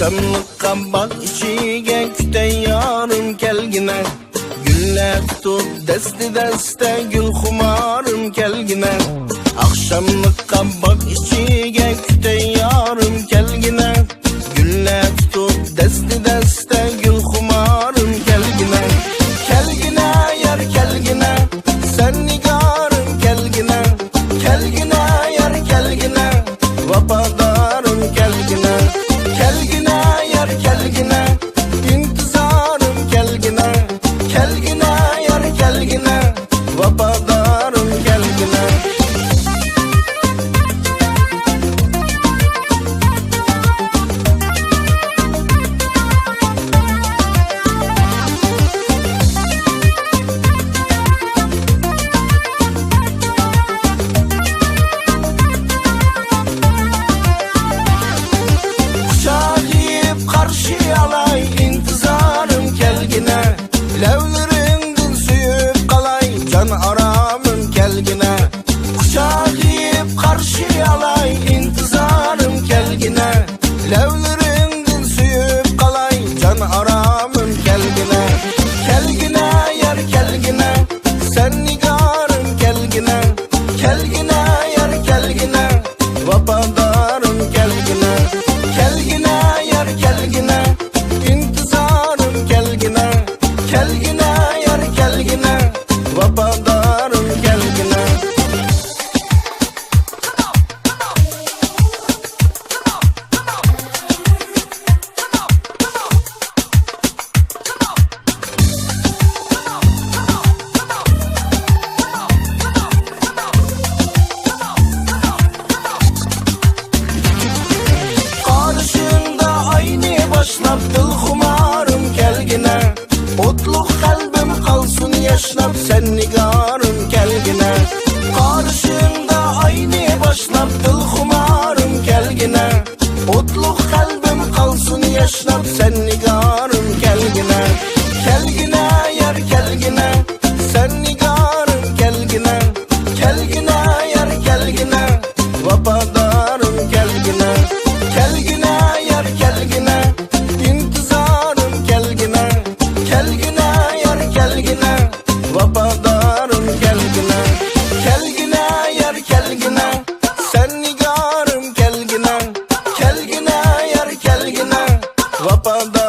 Akşamlıkka bak içige kütey yarım kelgine. Güller tut desti deste gül xumarım kelgine. Akşamlıkka bak içige kütey yarım kelgine. Güller tut desti deste gül xumarım kelgine. Kelgine yar kelgine, sen nigarım kelgine. Kelgine yar kelgine, vapadarım kelgine. Kelgine yar kelgine, intizarım kelgine. Kelgine yar kelgine, vapadarım kelgine. Karşı alay intizarım kelgine. Levlerinden suyup kalay can aramın kelgine. Kucaklayıp karşı alay intizarım kelgine. Levlerinden suyup kalay can aramın kelgine. Kelgine yar kelgine, sen nigarım kelgine. Kelgine yar kelgine, vapadarım kelgine. Kelgine yar kelgine, intizarım kelgine. Kelgine yar kelgine, vapadarım kelgine. Başlap dil xumarım kelgine. Otluk kalbim kalsın yaşlap sen nigarım kelgine. Karşında aynı başlap dil xumarım kelgine. Otluk kalbim kalsın yaşlap sen nigarım kelgine. Kelgine yar kelgine, sen nigarım kelgine. Kelgine yar kelgine, vapadarım kelgine. Kelgine yar kelgine, intizarım kelgine. Kelgine yar kelgine, vapadarım kelgine. Kelgine yar kelgine, sen nigarım kelgine. Kelgine yar kelgine, vapadarım.